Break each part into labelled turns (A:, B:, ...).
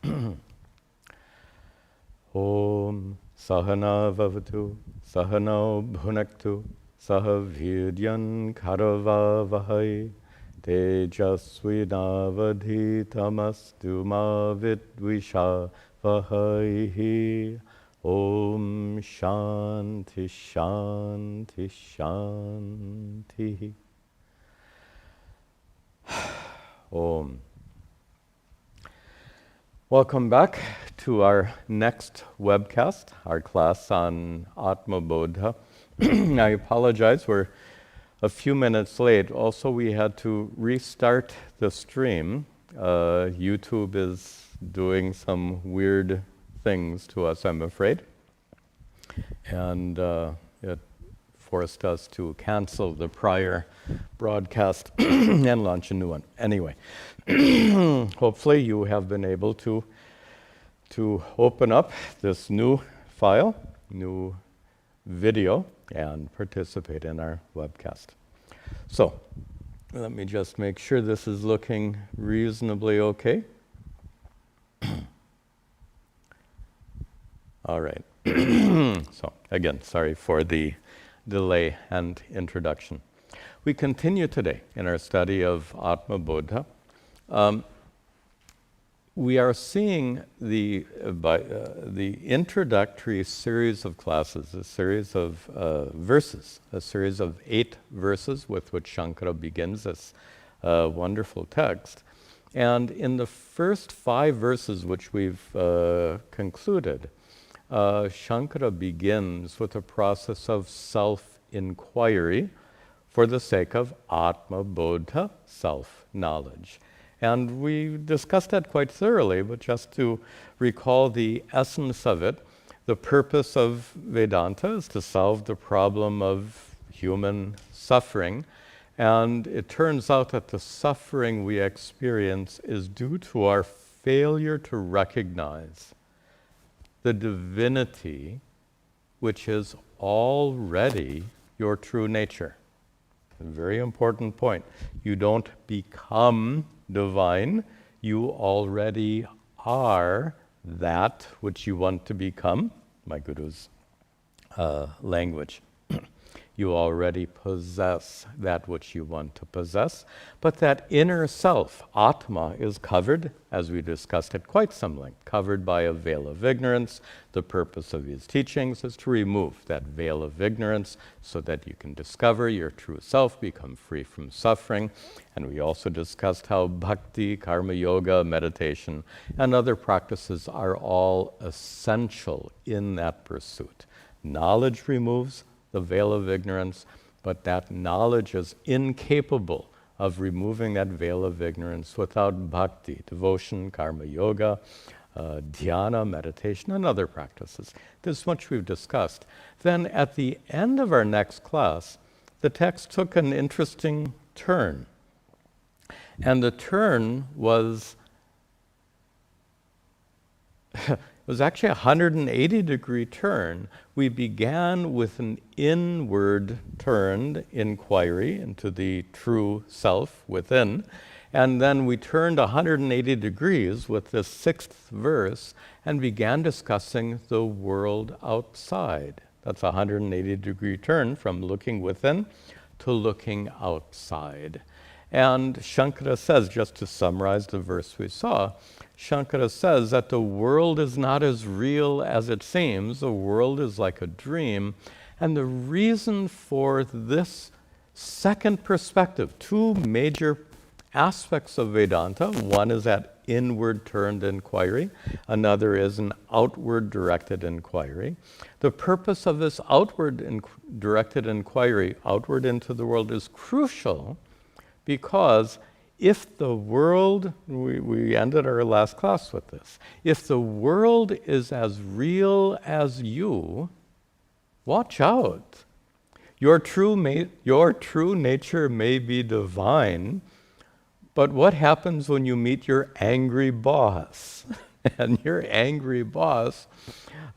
A: Om Sahana Vavatu Sahano Bhunaktu Sahavidyan Karavavahai Tejasvinavadhitamastu ma vidvishavahai. Om Shanti Shanti Shanti. Om. Welcome back to our next webcast, our class on Atma Bodha. I apologize, we're a few minutes late. Also, we had to restart the stream. YouTube is doing some weird things to us, I'm afraid. And it forced us to cancel the prior broadcast and launch a new one. Anyway, hopefully you have been able to open up this new file, new video, and participate in our webcast. So, let me just make sure this is looking reasonably okay. All right. So, again, sorry for the delay and introduction. We continue today in our study of Atma Bodha. We are seeing the introductory series of classes, a series of verses, a series of 8 verses with which Shankara begins this wonderful text. And in the first 5 verses which we've concluded, Shankara begins with a process of self-inquiry for the sake of Atma Bodha, self-knowledge. And we discussed that quite thoroughly, but just to recall the essence of it, the purpose of Vedanta is to solve the problem of human suffering. And it turns out that the suffering we experience is due to our failure to recognize the divinity which is already your true nature. A very important point. You don't become divine, you already are that which you want to become, my guru's language. You already possess that which you want to possess, but that inner self, Atma, is covered, as we discussed at quite some length, covered by a veil of ignorance. The purpose of these teachings is to remove that veil of ignorance so that you can discover your true self, become free from suffering. And we also discussed how bhakti, karma yoga, meditation, and other practices are all essential in that pursuit. Knowledge removes the veil of ignorance, but that knowledge is incapable of removing that veil of ignorance without bhakti, devotion, karma yoga, dhyana, meditation, and other practices. This much we've discussed. Then at the end of our next class, the text took an interesting turn. And the turn was it was actually a 180-degree turn. We began with an inward turned inquiry into the true self within, and then we turned 180 degrees with this 6th verse and began discussing the world outside. That's a 180-degree turn from looking within to looking outside. And Shankara says, just to summarize the verse we saw, Shankara says that the world is not as real as it seems. The world is like a dream. And the reason for this second perspective, 2 major aspects of Vedanta. One is that inward turned inquiry. Another is an outward directed inquiry. The purpose of this outward directed inquiry, outward into the world, is crucial because if the world, we ended our last class with this, if the world is as real as you, watch out. Your true nature may be divine, but what happens when you meet your angry boss? And your angry boss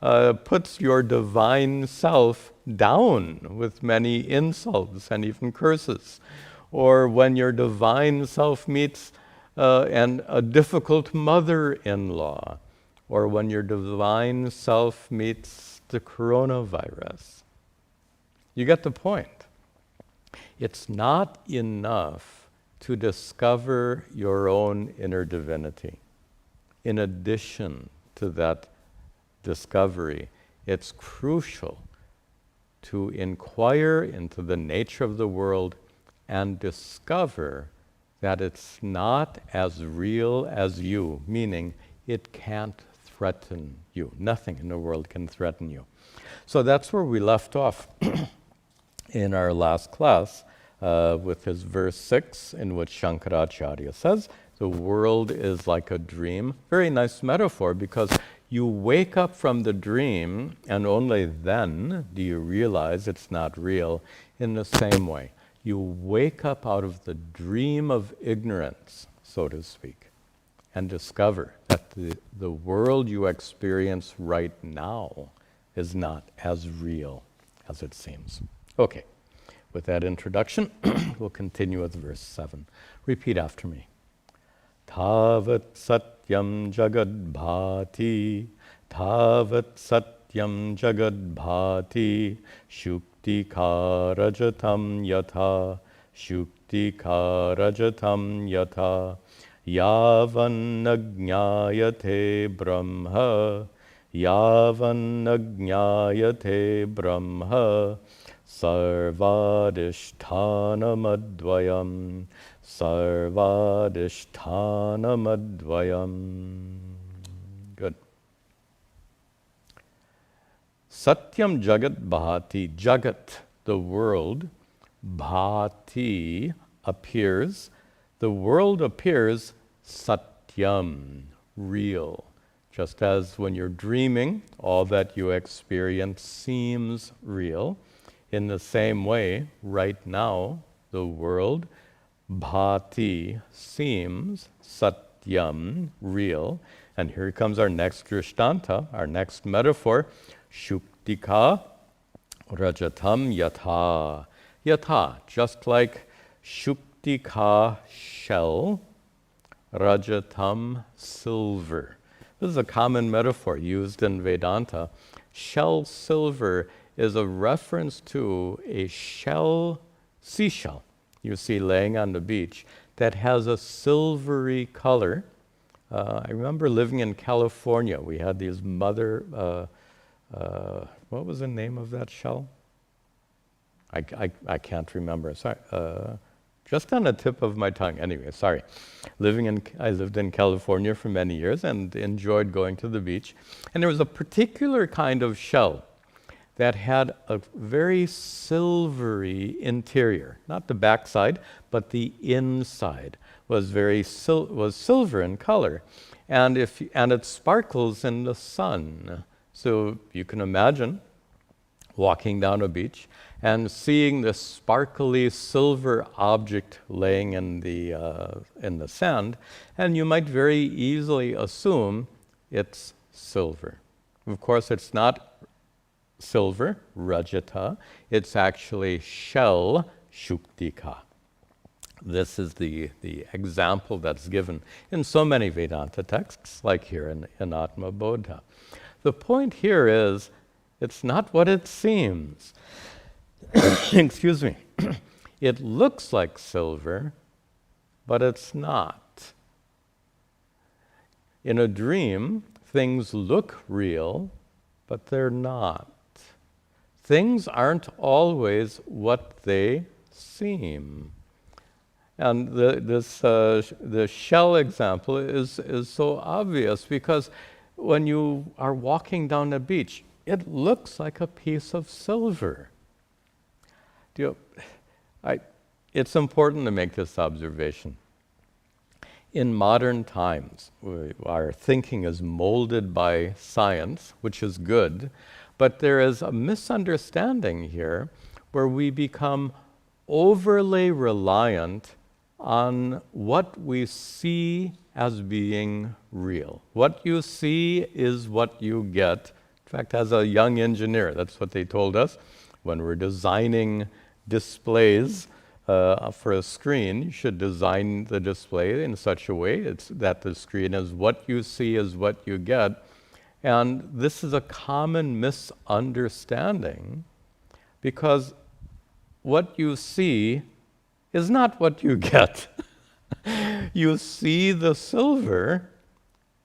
A: puts your divine self down with many insults and even curses. Or when your divine self meets and a difficult mother-in-law, or when your divine self meets the coronavirus. You get the point. It's not enough to discover your own inner divinity. In addition to that discovery, it's crucial to inquire into the nature of the world and discover that it's not as real as you, meaning it can't threaten you. Nothing in the world can threaten you. So that's where we left off in our last class with his verse 6, in which Shankaracharya says, the world is like a dream. Very nice metaphor, because you wake up from the dream and only then do you realize it's not real. In the same way, you wake up out of the dream of ignorance, so to speak, and discover that the world you experience right now is not as real as it seems. Okay, with that introduction, we'll continue with verse 7. Repeat after me. Tavat satyam jagad bhati, tavat satyam jagad bhati, shukti karajatam yatha, shukti karajatam yatha, yavan ajñāyate brahma, yavan ajñāyate brahma, sarvadishthanamadvayam, sarvadishthanamadvayam. Good. Satyam jagat bhati. Jagat, the world. Bhati, appears. The world appears satyam, real. Just as when you're dreaming, all that you experience seems real. In the same way, right now, the world, bhati, seems satyam, real. And here comes our next drishtanta, our next metaphor, shuktika rajatam yatha. Yatha, just like shuktika, shell, rajatam, silver. This is a common metaphor used in Vedanta. Shell silver is a reference to a seashell you see laying on the beach that has a silvery color. I remember living in California. We had these what was the name of that shell? I can't remember. Sorry. Just on the tip of my tongue. Anyway, sorry. I lived in California for many years and enjoyed going to the beach. And there was a particular kind of shell that had a very silvery interior. Not the backside, but the inside was was silver in color. And it sparkles in the sun. So you can imagine walking down a beach and seeing this sparkly silver object laying in the sand, and you might very easily assume it's silver. Of course, it's not silver, rajata, it's actually shell, shuktika. This is the example that's given in so many Vedanta texts, like here in Atma Bodha. The point here is, it's not what it seems. Excuse me. It looks like silver, but it's not. In a dream, things look real, but they're not. Things aren't always what they seem. And the shell example is so obvious, because when you are walking down the beach, it looks like a piece of silver. It's important to make this observation. In modern times, our thinking is molded by science, which is good, but there is a misunderstanding here where we become overly reliant on what we see as being real. What you see is what you get. In fact, as a young engineer, that's what they told us when we're designing displays for a screen, you should design the display in such a way that the screen is what you see is what you get. And this is a common misunderstanding, because what you see is not what you get. You see the silver,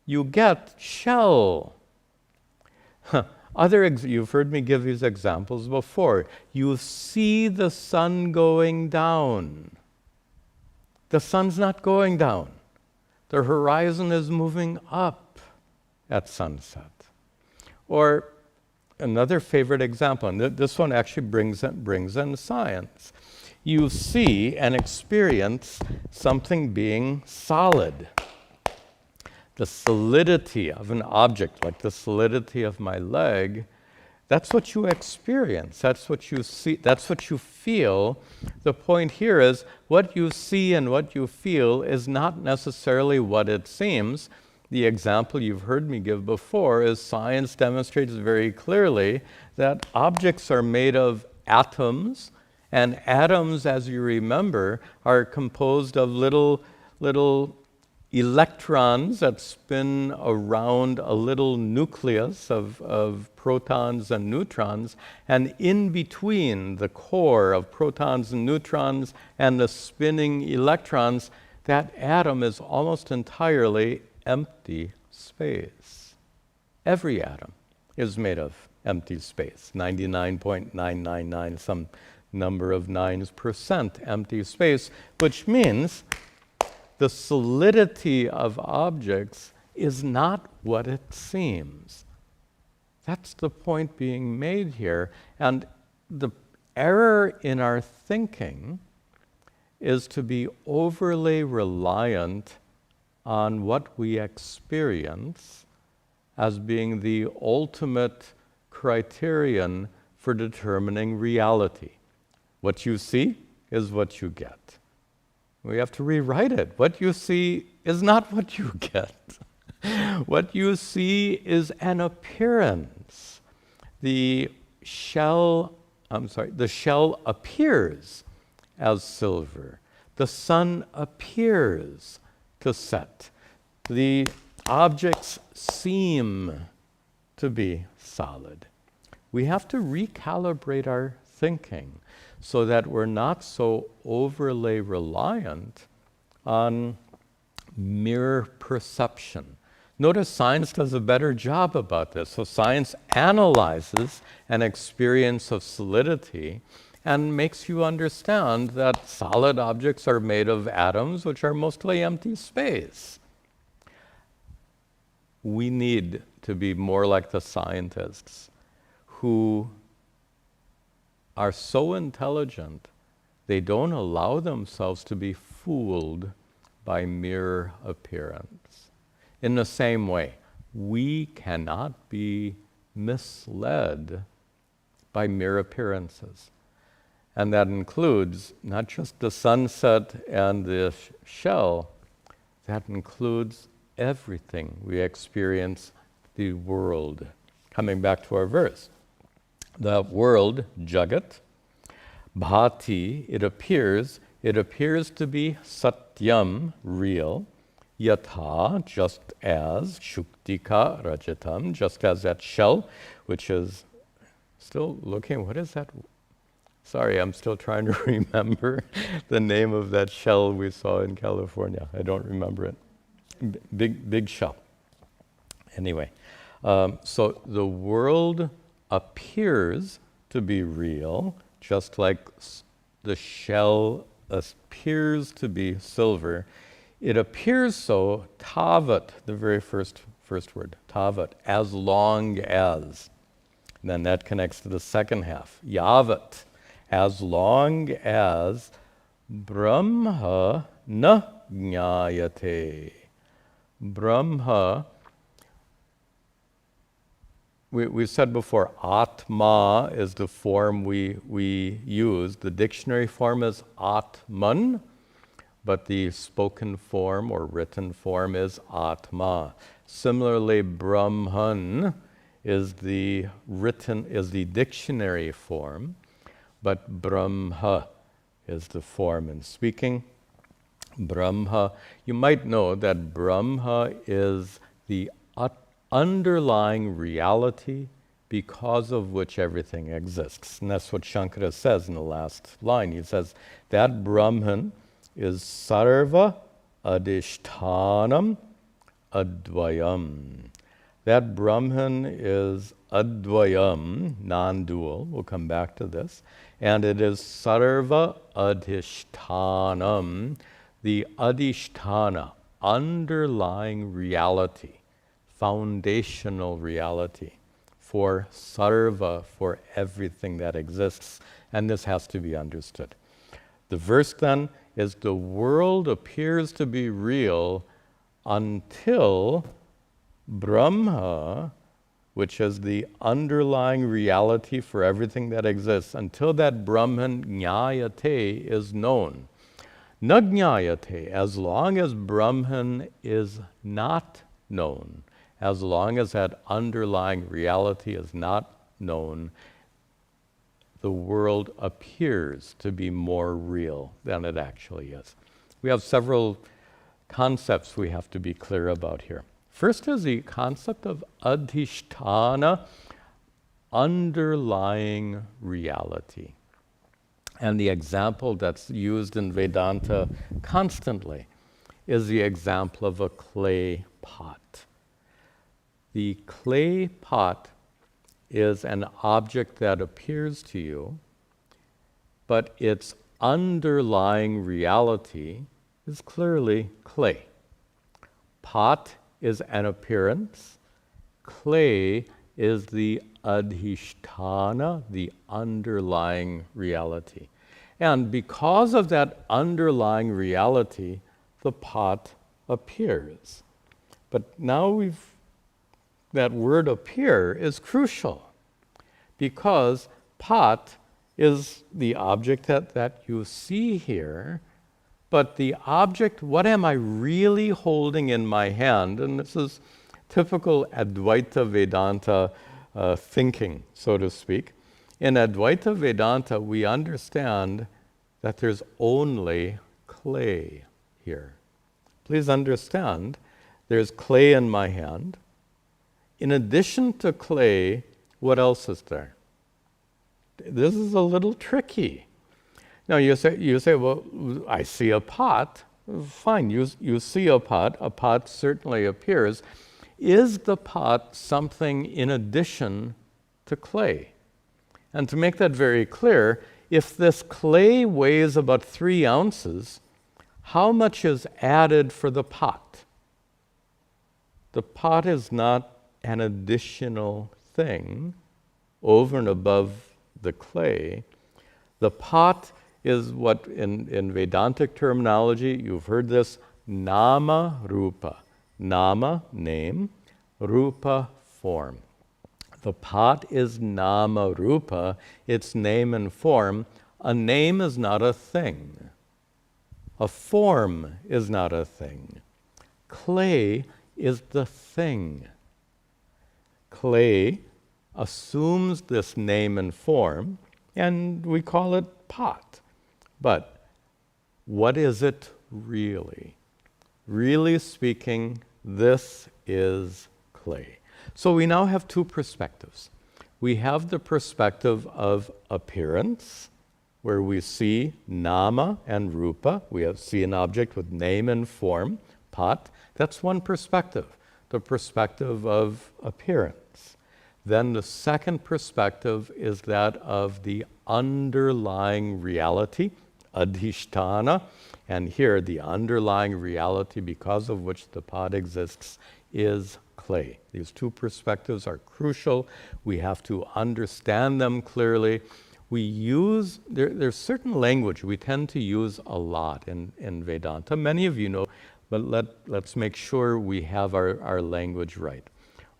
A: you get shell. You've heard me give these examples before. You see the sun going down. The sun's not going down. The horizon is moving up at sunset. Or another favorite example, and this one actually brings in science. You see and experience something being solid. The solidity of an object, like the solidity of my leg, that's what you experience, that's what you see, that's what you feel. The point here is what you see and what you feel is not necessarily what it seems. The example you've heard me give before is science demonstrates very clearly that objects are made of atoms, and atoms, as you remember, are composed of little electrons that spin around a little nucleus of protons and neutrons, and in between the core of protons and neutrons and the spinning electrons, that atom is almost entirely empty space. Every atom is made of empty space, 99.999, some number of %, empty space, which means the solidity of objects is not what it seems. That's the point being made here. And the error in our thinking is to be overly reliant on what we experience as being the ultimate criterion for determining reality. What you see is what you get. We have to rewrite it. What you see is not what you get. What you see is an appearance. The shell appears as silver. The sun appears to set. The objects seem to be solid. We have to recalibrate our thinking so that we're not so overly reliant on mere perception. Notice science does a better job about this. So science analyzes an experience of solidity and makes you understand that solid objects are made of atoms, which are mostly empty space. We need to be more like the scientists who are so intelligent, they don't allow themselves to be fooled by mere appearance. In the same way, we cannot be misled by mere appearances. And that includes not just the sunset and the shell, that includes everything we experience, the world. Coming back to our verse. The world, jagat, bhati, it appears to be satyam, real, yatha, just as, shuktika, rajatam, just as that shell, which is still looking, what is that? Sorry, I'm still trying to remember the name of that shell we saw in California. I don't remember it. Big shell. Anyway, so the world appears to be real, just like the shell appears to be silver. It appears so, tavat, the very first word, tavat, as long as. And then that connects to the second half, yavat, as long as Brahma na jnayate. Brahma, we said before, Atma is the form we use. The dictionary form is Atman, but the spoken form or written form is Atma. Similarly, Brahman is the dictionary form, but Brahma is the form in speaking. Brahma, you might know that Brahma is the underlying reality because of which everything exists. And that's what Shankara says in the last line. He says that Brahman is sarva adhishtanam advayam. That Brahman is advayam, non-dual. We'll come back to this. And it is sarva adhishtanam, the adhisthana, underlying reality, foundational reality for sarva, for everything that exists. And this has to be understood. The verse then is the world appears to be real until Brahma, which is the underlying reality for everything that exists, until that Brahman jnayate is known. Na jnayate, as long as Brahman is not known, as long as that underlying reality is not known, the world appears to be more real than it actually is. We have several concepts we have to be clear about here. First is the concept of adhisthana, underlying reality. And the example that's used in Vedanta constantly is the example of a clay pot. The clay pot is an object that appears to you, but its underlying reality is clearly clay. Pot is an appearance. Clay is the adhisthana, the underlying reality. And because of that underlying reality, the pot appears. But now that word appear is crucial, because pot is the object that you see here, but the object, what am I really holding in my hand? And this is typical Advaita Vedanta thinking, so to speak. In Advaita Vedanta, we understand that there's only clay here. Please understand, there's clay in my hand. In addition to clay, what else is there? This is a little tricky. Now you say, well, I see a pot. Fine, you see a pot certainly appears. Is the pot something in addition to clay? And to make that very clear, if this clay weighs about 3 ounces, how much is added for the pot? The pot is not an additional thing over and above the clay. The pot is what in Vedantic terminology, you've heard this, Nama-Rupa. Nama, name, Rupa, form. The pot is Nama-Rupa, it's name and form. A name is not a thing. A form is not a thing. Clay is the thing. Clay assumes this name and form, and we call it pot. But what is it really? Really speaking, this is clay. So we now have 2 perspectives. We have the perspective of appearance, where we see nama and rupa. We see an object with name and form, pot. That's one perspective, the perspective of appearance. Then the second perspective is that of the underlying reality, adhisthana, and here the underlying reality because of which the pot exists is clay. These 2 perspectives are crucial. We have to understand them clearly. We use, there's certain language we tend to use a lot in Vedanta. Many of you know, but let's make sure we have our language right.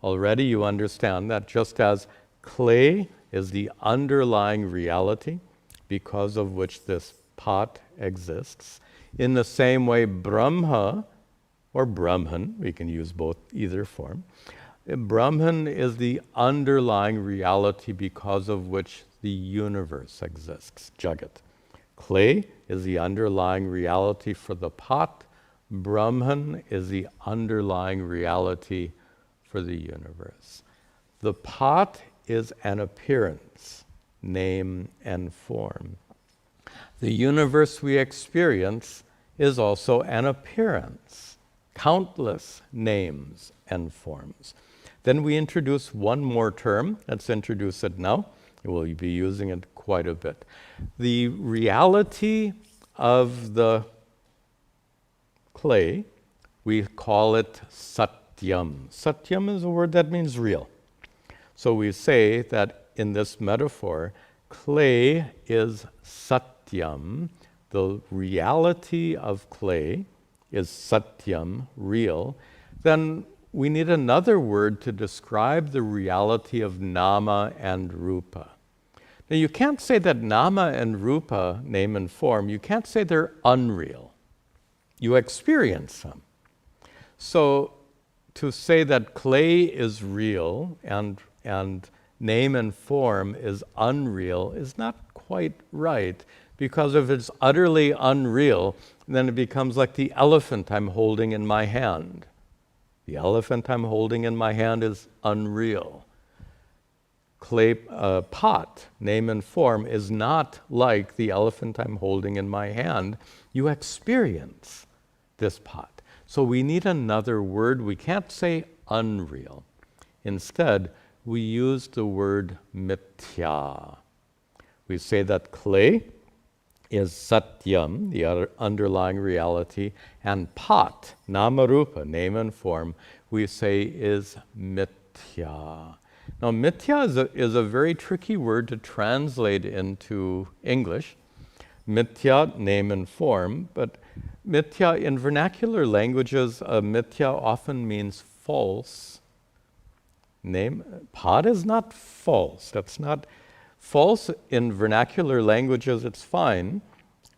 A: Already you understand that just as clay is the underlying reality because of which this pot exists, in the same way Brahma or Brahman, we can use either form, Brahman is the underlying reality because of which the universe exists, Jagat. Clay is the underlying reality for the pot. Brahman is the underlying reality for the universe. The pot is an appearance, name and form. The universe we experience is also an appearance, countless names and forms. Then we introduce one more term. Let's introduce it now. We'll be using it quite a bit. The reality of the clay, we call it Satyam. Satyam is a word that means real. So we say that in this metaphor, clay is Satyam. The reality of clay is Satyam, real. Then we need another word to describe the reality of Nama and Rupa. Now you can't say that Nama and Rupa, name and form, you can't say they're unreal. You experience them. So to say that clay is real and name and form is unreal is not quite right, because if it's utterly unreal, then it becomes like the elephant I'm holding in my hand. The elephant I'm holding in my hand is unreal. Clay pot, name and form, is not like the elephant I'm holding in my hand. You experience this pot. So we need another word. We can't say unreal. Instead, we use the word Mithya. We say that clay is Satyam, the underlying reality, and pot, Nama-Rupa, name and form, we say is Mithya. Now, Mithya is a very tricky word to translate into English. Mithya, name and form, but Mithya, in vernacular languages, Mithya often means false. Pot is not false. That's not false in vernacular languages. It's fine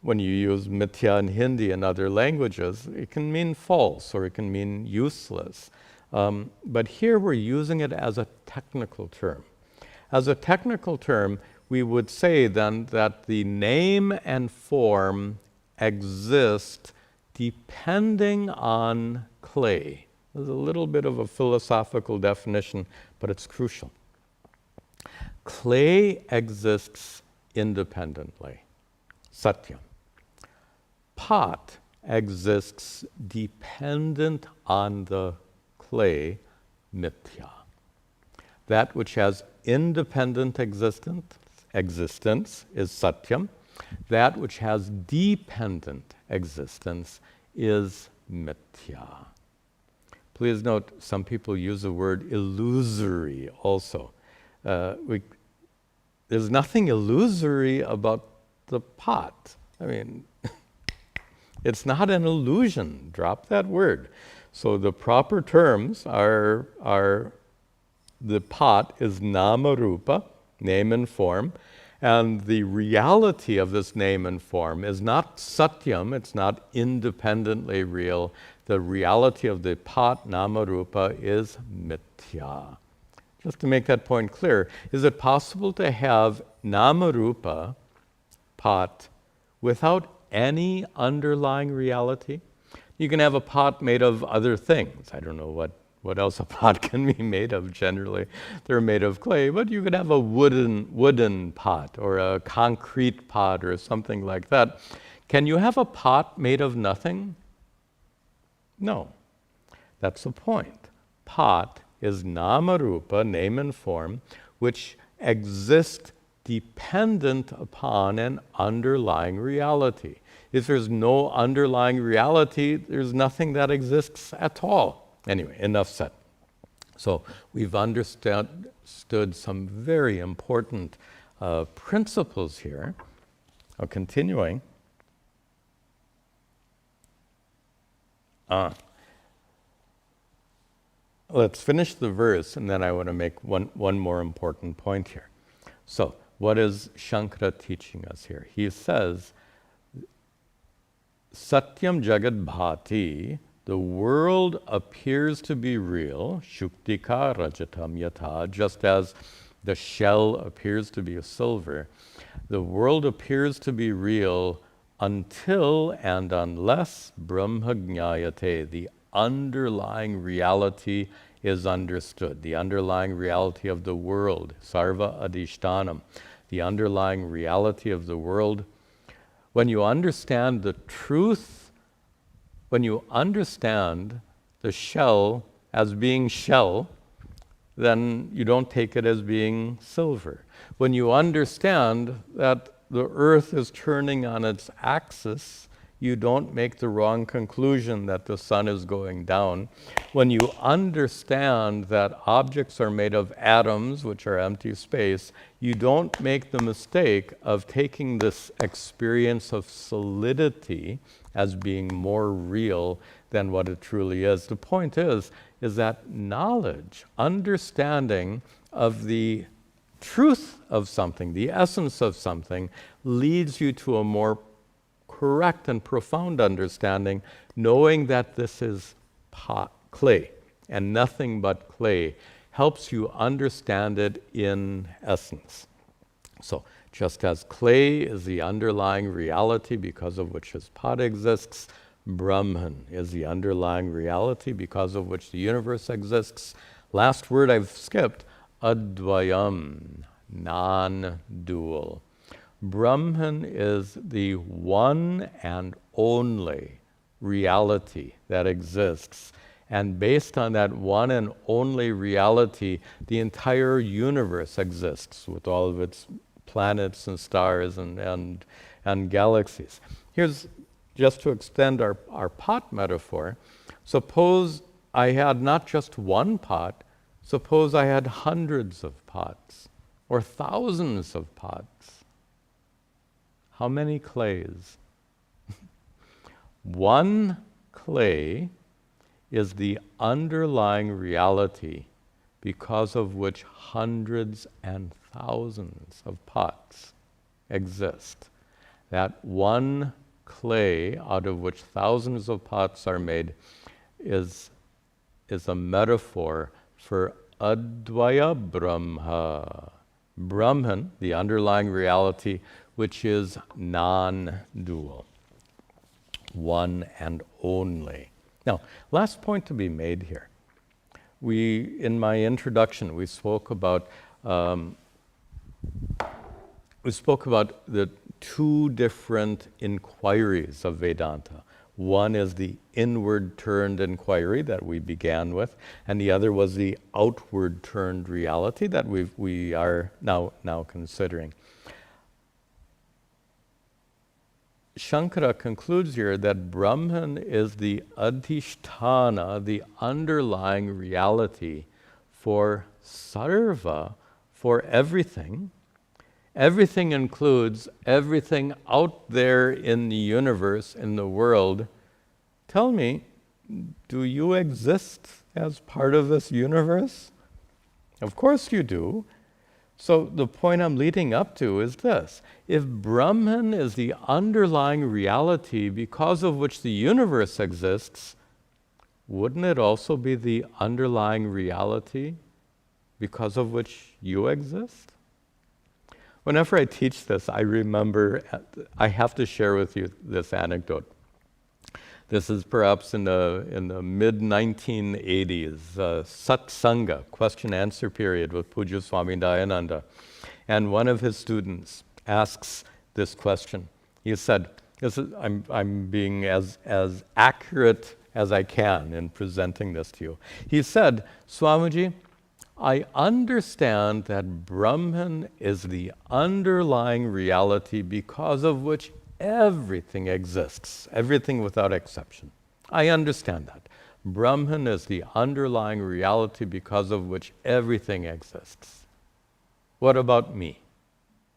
A: when you use Mithya in Hindi and other languages. It can mean false or it can mean useless. But here we're using it as a technical term. As a technical term, we would say then that the name and form exist depending on clay. There's a little bit of a philosophical definition, but it's crucial. Clay exists independently, Satyam. Pot exists dependent on the clay, Mithya. That which has independent existence is Satyam. That which has dependent existence is Mithya. Please note, some people use the word illusory also. There's nothing illusory about the pot. I mean, it's not an illusion. Drop that word. So the proper terms are the pot is Nama-Rupa, name and form, and the reality of this name and form is not Satyam, it's not independently real. The reality of the pot, Nama-Rupa, is Mithya. Just to make that point clear, is it possible to have Nama-Rupa, pot, without any underlying reality? You can have a pot made of other things. I don't know what else a pot can be made of. Generally, they're made of clay, but you could have a wooden pot or a concrete pot or something like that. Can you have a pot made of nothing? No. That's the point. Pot is Nama-Rupa, name and form, which exist dependent upon an underlying reality. If there's no underlying reality, there's nothing that exists at all. Anyway, enough said. So we've understood some very important principles here. Continuing. Let's finish the verse, and then I want to make one more important point here. So, what is Shankara teaching us here? He says, Satyam Jagat Bhati, the world appears to be real, Shuktika Rajatam Yatha, just as the shell appears to be a silver. The world appears to be real until and unless Brahma Jnayate, the underlying reality, is understood. The underlying reality of the world, Sarva Adhishtanam, the underlying reality of the world. When you understand the truth, when you understand the shell as being shell, then you don't take it as being silver. When you understand that the earth is turning on its axis, you don't make the wrong conclusion that the sun is going down. When you understand that objects are made of atoms, which are empty space, you don't make the mistake of taking this experience of solidity as being more real than what it truly is. The point is that knowledge, understanding of the truth of something, the essence of something, leads you to a more correct and profound understanding, knowing that this is clay and nothing but clay, helps you understand it in essence. So, just as clay is the underlying reality because of which this pot exists, Brahman is the underlying reality because of which the universe exists. Last word I've skipped, Advayam, non-dual. Brahman is the one and only reality that exists. And based on that one and only reality, the entire universe exists with all of its planets and stars and galaxies. Here's, just to extend our pot metaphor, suppose I had not just one pot, suppose I had hundreds of pots or thousands of pots. How many clays? One clay is the underlying reality because of which hundreds and thousands of pots exist. That one clay out of which thousands of pots are made is a metaphor for Advaya Brahma. Brahman, the underlying reality, which is non-dual, one and only. Now, last point to be made here. In my introduction, we spoke about the two different inquiries of Vedanta. One is the inward-turned inquiry that we began with, and the other was the outward-turned reality that we are now considering. Shankara concludes here that Brahman is the adhisthana, the underlying reality for sarva, for everything. Everything includes everything out there in the universe, in the world. Tell me, do you exist as part of this universe? Of course you do. So the point I'm leading up to is this. If Brahman is the underlying reality because of which the universe exists, wouldn't it also be the underlying reality because of which you exist? Whenever I teach this, I remember, I have to share with you this anecdote. This is perhaps in the mid-1980s, Satsanga, question-answer period with Pujya Swami Dayananda. And one of his students asks this question. He said, I'm being as accurate as I can in presenting this to you. He said, Swamiji, I understand that Brahman is the underlying reality because of which everything exists, everything without exception. I understand that. Brahman is the underlying reality because of which everything exists. What about me?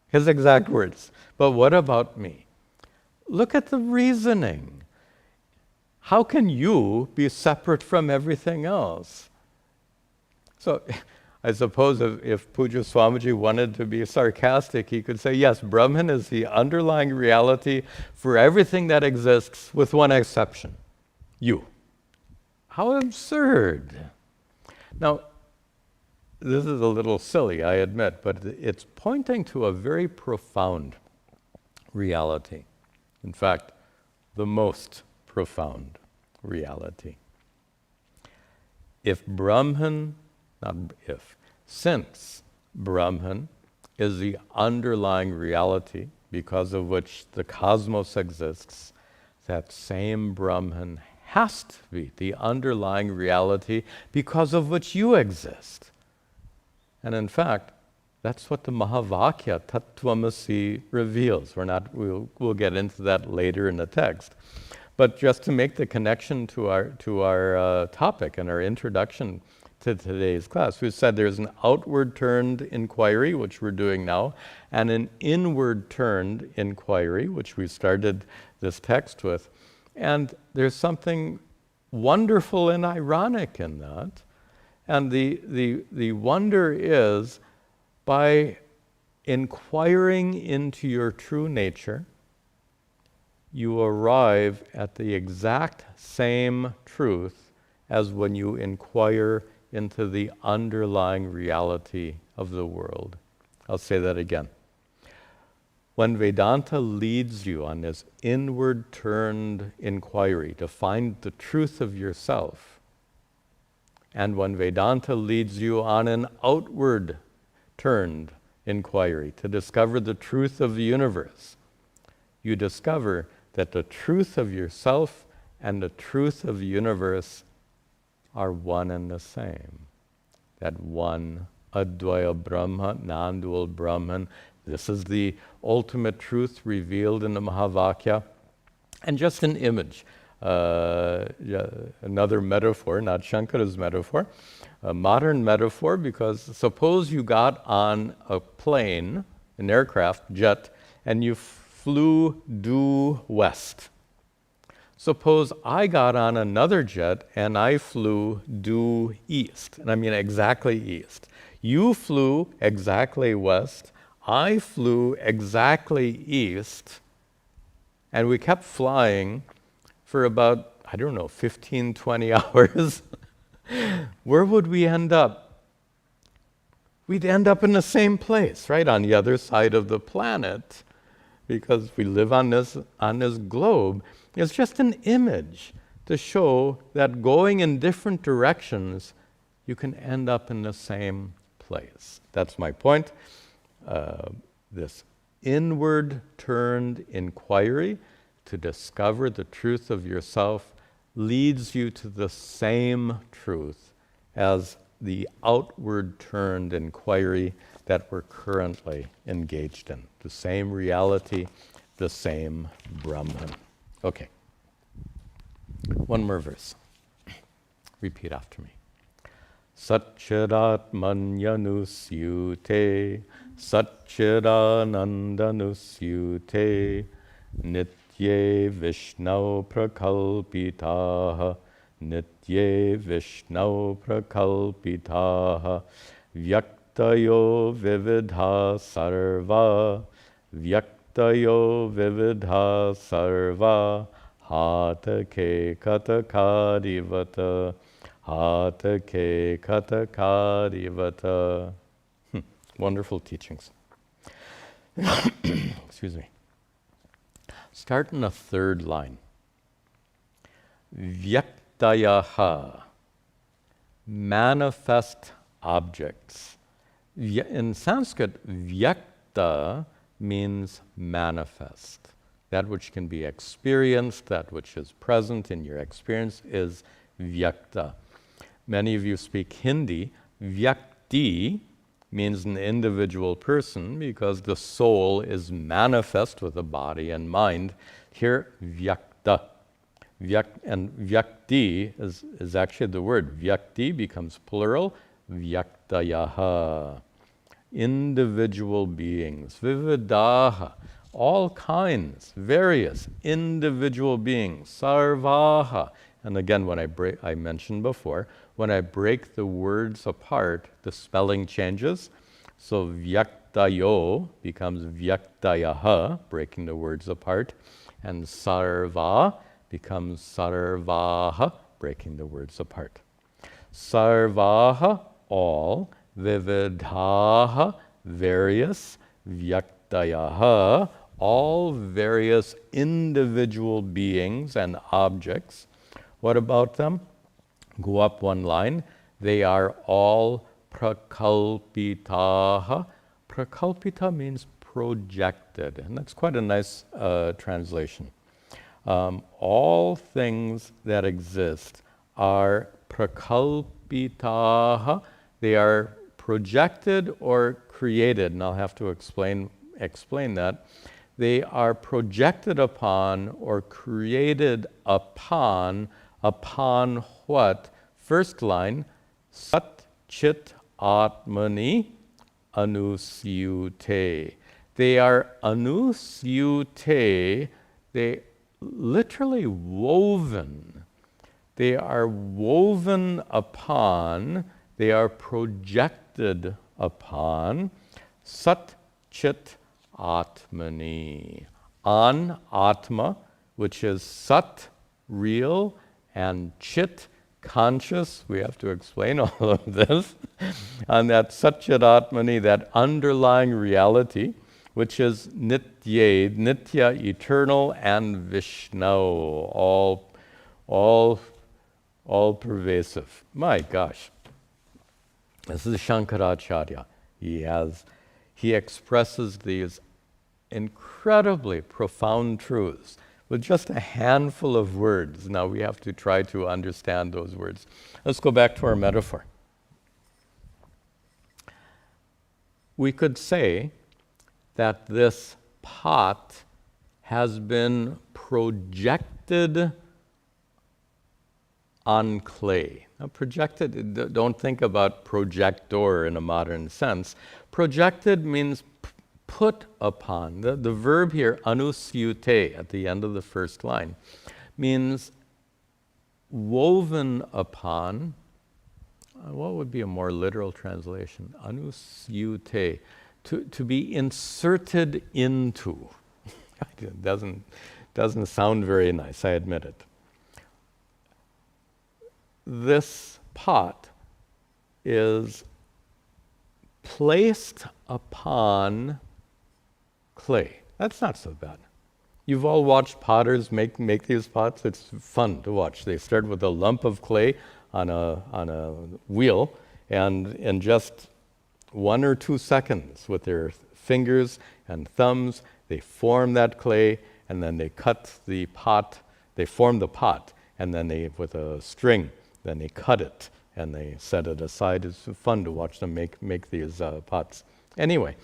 A: His exact words. But what about me? Look at the reasoning. How can you be separate from everything else? So I suppose if Pujya Swamiji wanted to be sarcastic, he could say, yes, Brahman is the underlying reality for everything that exists with one exception, you. How absurd. Now, this is a little silly, I admit, but it's pointing to a very profound reality. In fact, the most profound reality. If Brahman, not if, since Brahman is the underlying reality because of which the cosmos exists, that same Brahman has to be the underlying reality because of which you exist. And in fact, that's what the Mahavakya, Tattvamasi, reveals. We'll get into that later in the text. But just to make the connection to our topic and our introduction to today's class, we said there's an outward turned inquiry, which we're doing now, and an inward turned inquiry, which we started this text with. And there's something wonderful and ironic in that. And the wonder is, by inquiring into your true nature, you arrive at the exact same truth as when you inquire into the underlying reality of the world. I'll say that again. When Vedanta leads you on this inward turned inquiry to find the truth of yourself, and when Vedanta leads you on an outward turned inquiry to discover the truth of the universe, you discover that the truth of yourself and the truth of the universe are one and the same. That one Advaya Brahma, non-dual Brahman. This is the ultimate truth revealed in the Mahavakya. And just an image, another metaphor, not Shankara's metaphor, a modern metaphor, because suppose you got on a plane, an aircraft, jet, and you flew due west. Suppose I got on another jet and I flew due east, and I mean exactly east. You flew exactly west, I flew exactly east, and we kept flying for about, 15, 20 hours. Where would we end up? We'd end up in the same place, right, on the other side of the planet, because we live on this globe. It's just an image to show that going in different directions, you can end up in the same place. That's my point. This inward turned inquiry to discover the truth of yourself leads you to the same truth as the outward turned inquiry that we're currently engaged in. The same reality, the same Brahman. Okay. One more verse. Repeat after me. Satchidatmanyanusyute Satchidanandanusyute Nitye Vishnau Prakalpitaha Nitye Vishnau Prakalpitaha Vyaktayo Vividha Sarva Vyaktayo Vividha Sarva Hatake Katakarivata Hatake Katakarivata. Wonderful teachings. Excuse me. Start in the third line. Vyaktayaha, manifest objects. In Sanskrit, vyakta means manifest. That which can be experienced, that which is present in your experience is vyakta. Many of you speak Hindi. Vyakti means an individual person because the soul is manifest with the body and mind. Here, vyakta. And vyakti is actually the word. Vyakti becomes plural. Vyaktayaha. Individual beings. Vividaha. All kinds, various individual beings. Sarvaha. And again, when I mentioned before, when I break the words apart, the spelling changes. So vyaktayo becomes vyaktayaha, breaking the words apart. And sarva becomes sarvaha, breaking the words apart. Sarvaha, all. vividhaha, various, vyaktayaha, all various individual beings and objects. What about them? Go up one line. They are all prakalpitaha. Prakalpita means projected, and that's quite a nice translation. All things that exist are prakalpitaha. They are projected or created, and I'll have to explain that. They are projected upon or created upon what? First line, Sat Chit Atmani Anusyute. They are anusyute, they literally woven. They are woven upon, they are projected upon Sat Chit Atmani. On Atma, which is Sat, real, and Chit, conscious. We have to explain all of this. On that Sat Chit Atmani, that underlying reality, which is Nitya, eternal, and Vishnu, all pervasive. My gosh. This is Shankaracharya. He expresses these incredibly profound truths with just a handful of words. Now we have to try to understand those words. Let's go back to our metaphor. We could say that this pot has been projected on clay. Now projected, don't think about projector in a modern sense. Projected means put upon. The verb here, anusyute, at the end of the first line, means woven upon. What would be a more literal translation? Anusyute, to be inserted into. It doesn't sound very nice, I admit it. This pot is placed upon clay. That's not so bad. You've all watched potters make these pots. It's fun to watch. They start with a lump of clay on a wheel, and in just 1 or 2 seconds, with their fingers and thumbs, they form that clay, and then they cut the pot. They form the pot, and then they, with a string, then they cut it and they set it aside. It's fun to watch them make these pots. Anyway,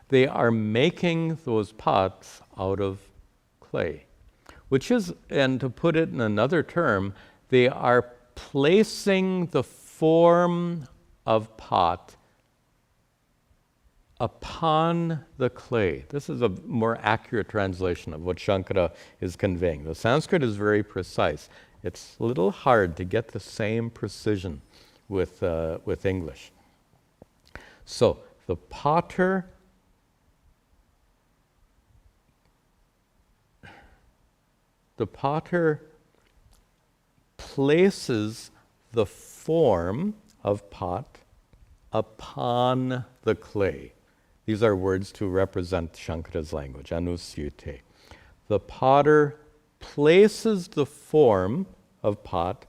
A: they are making those pots out of clay, which is, and to put it in another term, they are placing the form of pot upon the clay. This is a more accurate translation of what Shankara is conveying. The Sanskrit is very precise. It's a little hard to get the same precision with English. So the potter places the form of pot upon the clay. These are words to represent Shankara's language, anusyute. The potter places the form of pot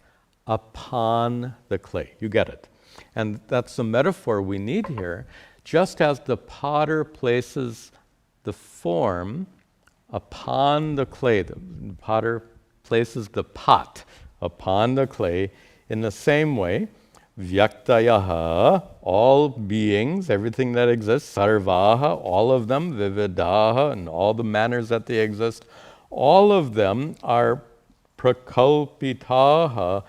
A: upon the clay. You get it. And that's the metaphor we need here. Just as the potter places the form upon the clay, the potter places the pot upon the clay, in the same way, vyaktayaha, all beings, everything that exists, sarvaha, all of them, vividaha, and all the manners that they exist, all of them are prakalpitaha.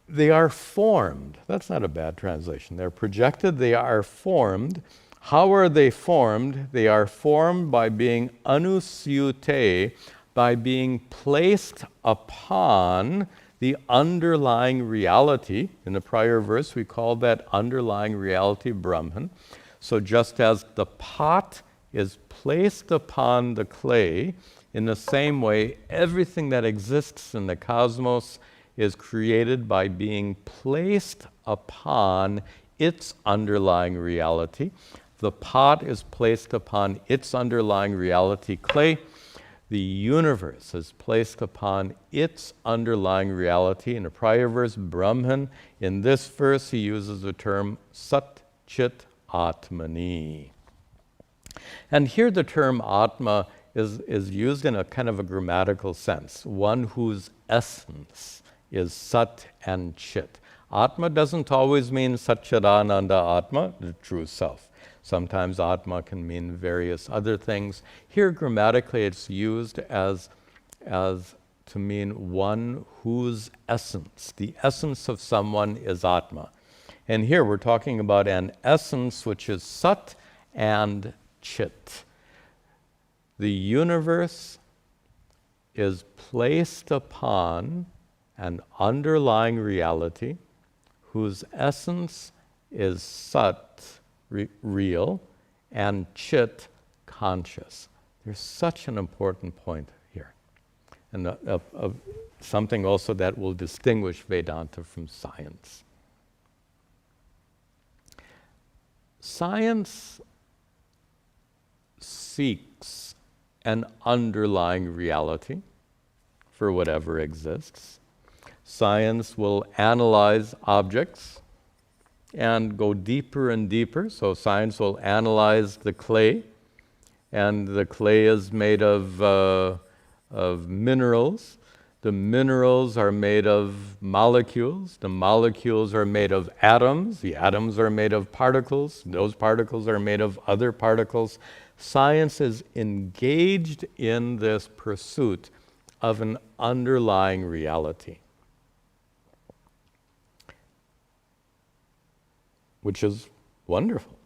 A: They are formed. That's not a bad translation. They're projected, they are formed. How are they formed? They are formed by being anusyute, by being placed upon the underlying reality. In the prior verse, we called that underlying reality Brahman. So just as the pot is placed upon the clay, in the same way, everything that exists in the cosmos is created by being placed upon its underlying reality. The pot is placed upon its underlying reality, clay. The universe is placed upon its underlying reality. In a prior verse, Brahman. In this verse, he uses the term Sat Chit Atmani. And here the term Atma is used in a kind of a grammatical sense, one whose essence is Sat and Chit. Atma doesn't always mean Satchidananda Atma, the true self. Sometimes Atma can mean various other things. Here, grammatically, it's used as to mean one whose essence, the essence of someone is Atma. And here we're talking about an essence which is Sat and Chit. The universe is placed upon an underlying reality whose essence is Sat, real, and Chit, conscious. There's such an important point here, and something also that will distinguish Vedanta from science. Science seeks an underlying reality for whatever exists. Science will analyze objects and go deeper and deeper. So science will analyze the clay, and the clay is made of minerals. The minerals are made of molecules. The molecules are made of atoms. The atoms are made of particles. Those particles are made of other particles. Science is engaged in this pursuit of an underlying reality, which is wonderful.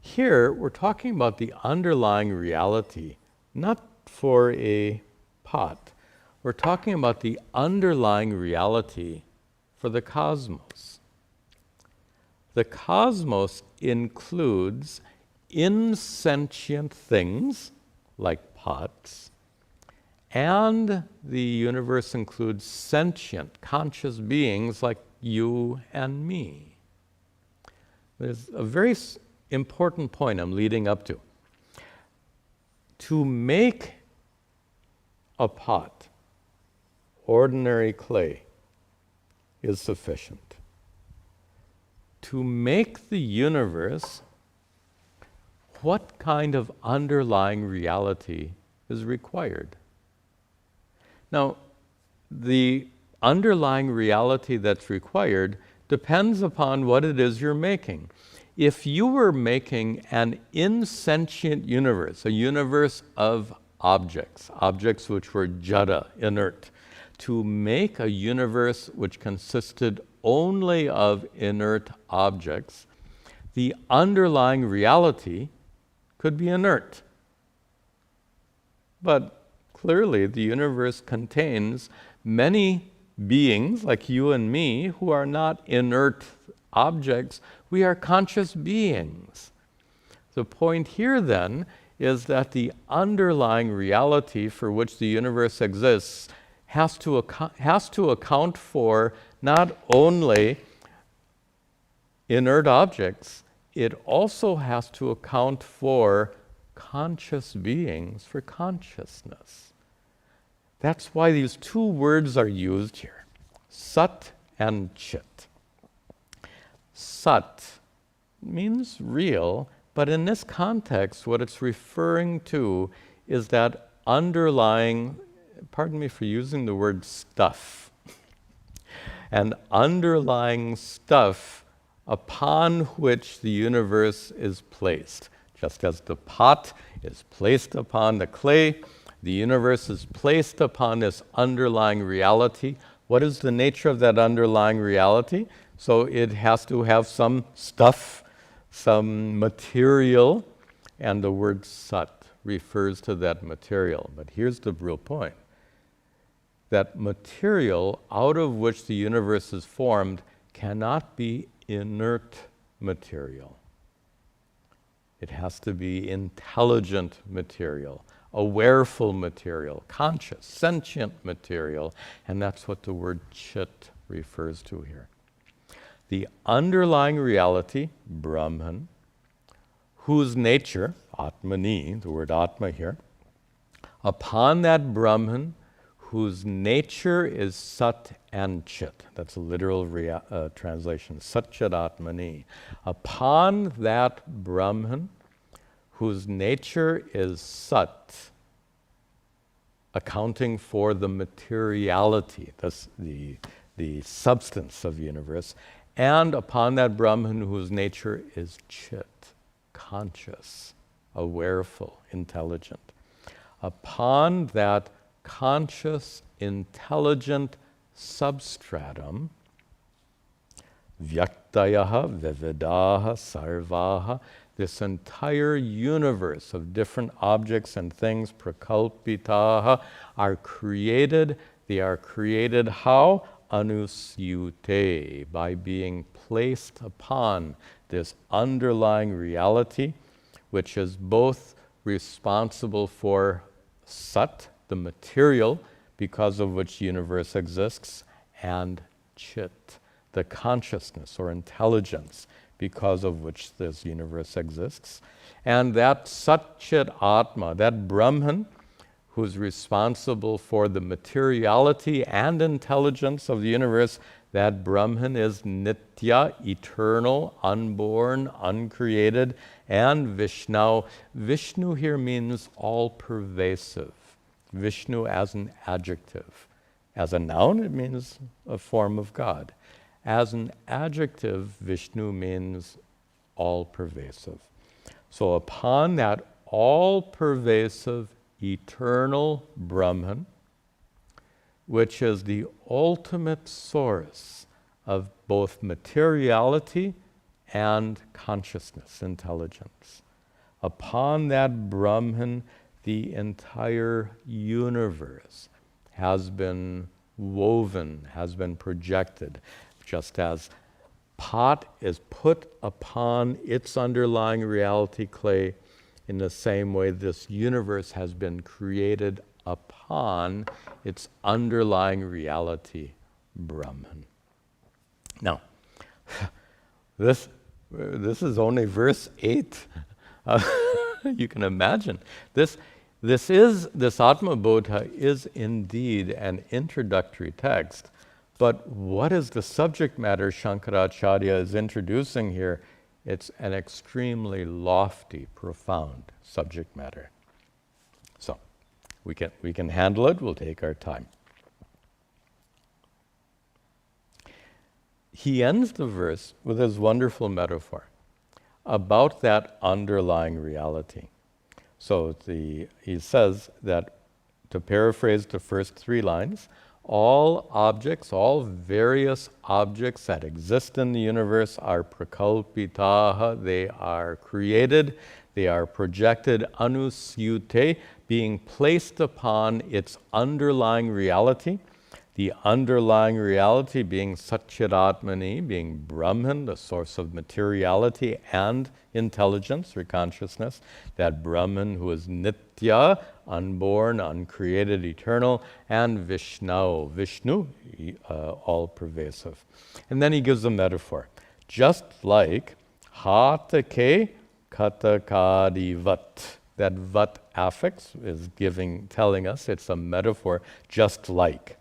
A: Here, we're talking about the underlying reality, not for a pot. We're talking about the underlying reality for the cosmos. The cosmos includes insentient things, like pots, and the universe includes sentient, conscious beings like you and me. There's a very important point I'm leading up to. To make a pot, ordinary clay, is sufficient. To make the universe, what kind of underlying reality is required? Now, the underlying reality that's required depends upon what it is you're making. If you were making an insentient universe, a universe of objects which were jada, inert, to make a universe which consisted only of inert objects, the underlying reality could be inert. But clearly the universe contains many beings like you and me who are not inert objects. We are conscious beings. The point here then is that the underlying reality for which the universe exists has to account for not only inert objects, it also has to account for conscious beings, for consciousness. That's why these two words are used here, Sat and Chit. Sat means real, but in this context, what it's referring to is that underlying, pardon me for using the word stuff, an underlying stuff upon which the universe is placed. Just as the pot is placed upon the clay, the universe is placed upon this underlying reality. What is the nature of that underlying reality? So it has to have some stuff, some material, and the word sat refers to that material. But here's the real point. That material out of which the universe is formed cannot be inert material. It has to be intelligent material, awareful material, conscious, sentient material, and that's what the word chit refers to here. the underlying reality, Brahman, whose nature, Atmani, the word Atma here, upon that Brahman, whose nature is Sat and Chit. That's a literal translation, Sat Chit Atmani. Upon that Brahman, whose nature is Sat, accounting for the materiality, thus the substance of the universe, and upon that Brahman whose nature is Chit, conscious, awareful, intelligent. Upon that conscious, intelligent substratum, Vyaktayaha, Vividaha, Sarvaha, this entire universe of different objects and things, prakalpitaha, are created. They are created how? Anusyute, by being placed upon this underlying reality, which is both responsible for Sat, the material, because of which the universe exists, and Chit, the consciousness or intelligence, because of which this universe exists. And that Sat Chit Atma, that Brahman, who's responsible for the materiality and intelligence of the universe, that Brahman is Nitya, eternal, unborn, uncreated, and Vishnu. Vishnu here means all-pervasive. Vishnu as an adjective. As a noun, it means a form of God. As an adjective, Vishnu means all-pervasive. So upon that all-pervasive, eternal Brahman, which is the ultimate source of both materiality and consciousness, intelligence. Upon that Brahman, the entire universe has been woven, has been projected, just as pot is put upon its underlying reality, clay, in the same way this universe has been created upon its underlying reality, Brahman. Now, this is only verse 8. You can imagine. This Atma Bodha is indeed an introductory text, but what is the subject matter Shankaracharya is introducing here? It's an extremely lofty, profound subject matter. So, we can handle it, we'll take our time. He ends the verse with this wonderful metaphor about that underlying reality. So he says that, to paraphrase the first 3 lines, all objects, all various objects that exist in the universe are prakalpitaha, they are created, they are projected anusyute, being placed upon its underlying reality. The underlying reality being Satchidatmani, being Brahman, the source of materiality and intelligence or consciousness. That Brahman who is Nitya, unborn, uncreated, eternal, and Vishnu, all-pervasive. And then he gives a metaphor. Just like hatake katakadivat. That vat affix is telling us it's a metaphor, just like.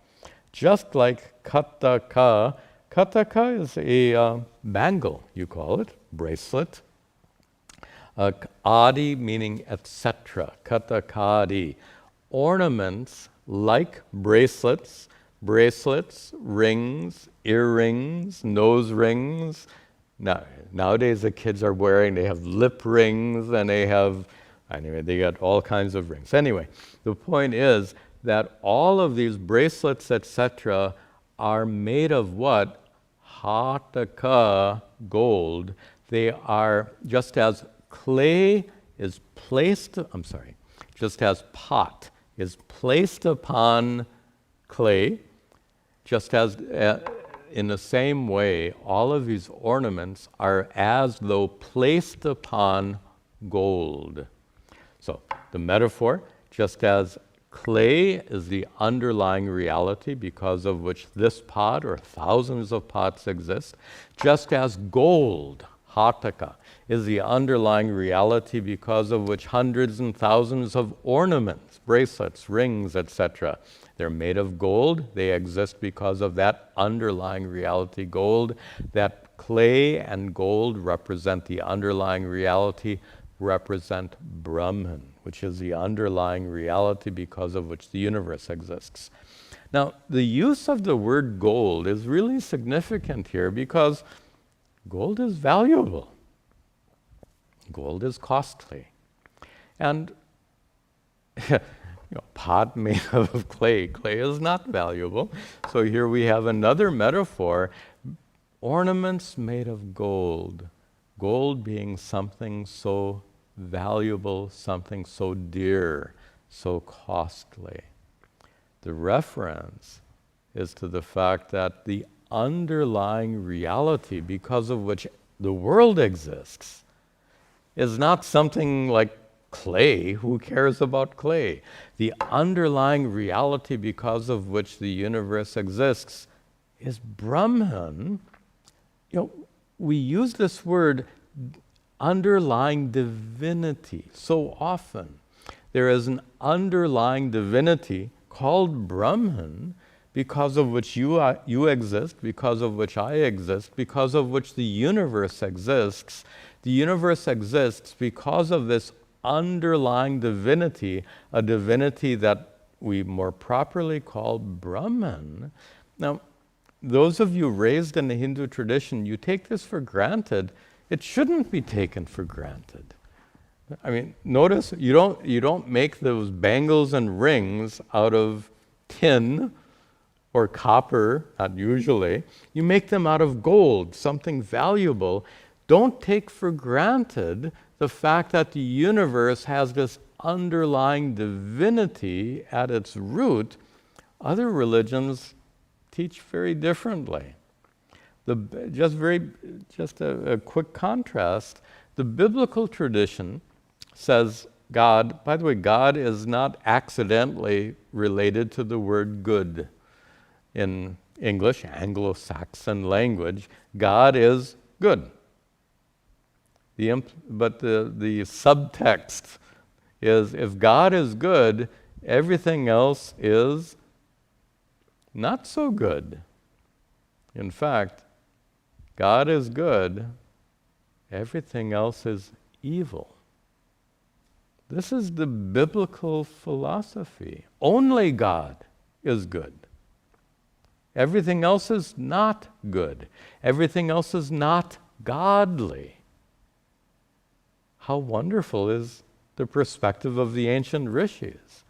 A: Just like kataka. Kataka is a bangle, you call it, bracelet. Adi meaning etc. Katakadi. Ornaments like bracelets, rings, earrings, nose rings. Nowadays the kids are wearing, they have lip rings and they got all kinds of rings. Anyway, the point is that all of these bracelets, etc., are made of what? Hataka, gold. They are, just as clay is placed, just as pot is placed upon clay, just as in the same way, all of these ornaments are as though placed upon gold. So the metaphor, just as Clay is the underlying reality because of which this pot or thousands of pots exist, just as gold, hataka, is the underlying reality because of which hundreds and thousands of ornaments, bracelets, rings, etc. They're made of gold. They exist because of that underlying reality, gold. That clay and gold represent the underlying reality, represent Brahman, which is the underlying reality because of which the universe exists. Now, the use of the word gold is really significant here because gold is valuable. Gold is costly. And pot made of clay. Clay is not valuable. So here we have another metaphor. Ornaments made of gold. Gold being something so valuable, something so dear, so costly. The reference is to the fact that the underlying reality because of which the world exists is not something like clay. Who cares about clay? The underlying reality because of which the universe exists is Brahman. We use this word underlying divinity so often. There is an underlying divinity called Brahman because of which you exist, because of which I exist, because of which the universe exists. The universe exists because of this underlying divinity, a divinity that we more properly call Brahman. Now, those of you raised in the Hindu tradition, you take this for granted. It shouldn't be taken for granted. I mean, notice you don't make those bangles and rings out of tin or copper, not usually. You make them out of gold, something valuable. Don't take for granted the fact that the universe has this underlying divinity at its root. Other religions teach very differently. Just a quick contrast. The biblical tradition says God, by the way, God is not accidentally related to the word good. In English, Anglo-Saxon language, God is good. But the subtext is, if God is good, everything else is not so good. In fact, God is good, everything else is evil. This is the biblical philosophy. Only God is good. Everything else is not good. Everything else is not godly. How wonderful is the perspective of the ancient rishis.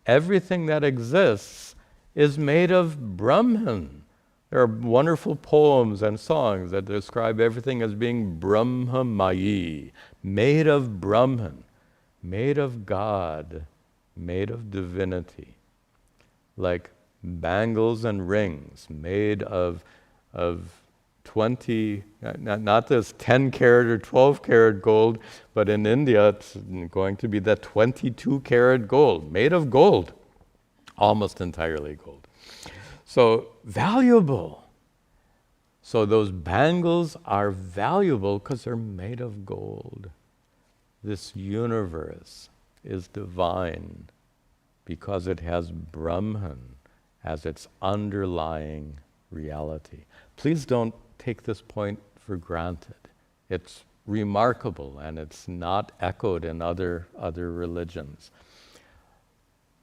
A: Everything that exists is made of Brahman. There are wonderful poems and songs that describe everything as being Brahmamayi, made of Brahman, made of God, made of divinity. Like bangles and rings made of 20, not this 10 karat or 12 karat gold, but in India it's going to be that 22 karat gold, made of gold, almost entirely gold. So valuable. So those bangles are valuable because they're made of gold. This universe is divine because it has Brahman as its underlying reality. Please don't take this point for granted. It's remarkable and it's not echoed in other religions.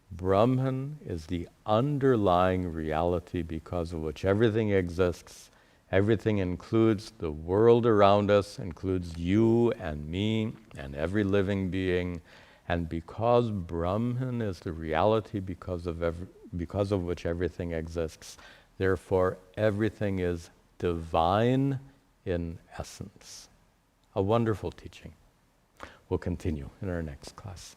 A: Brahman is the underlying reality because of which everything exists. Everything includes the world around us, includes you and me and every living being. And because Brahman is the reality because of which everything exists, therefore everything is divine in essence. A wonderful teaching. We'll continue in our next class.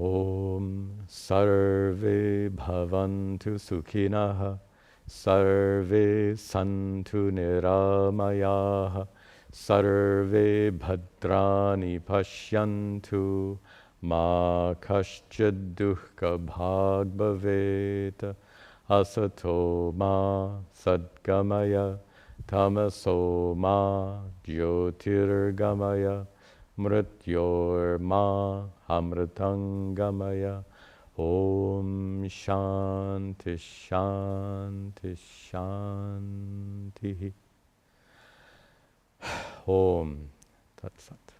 A: Om Sarve Bhavantu Sukhinah Sarve Santu Niramayaha Sarve Bhadrani Pashyantu ma kaschid dukkha bhag bhavet, asato ma sadgamaya, tamaso ma jyotirgamaya, mrityor ma amritangamaya. Om Shanti Shanti Shanti. Om Tat Sat.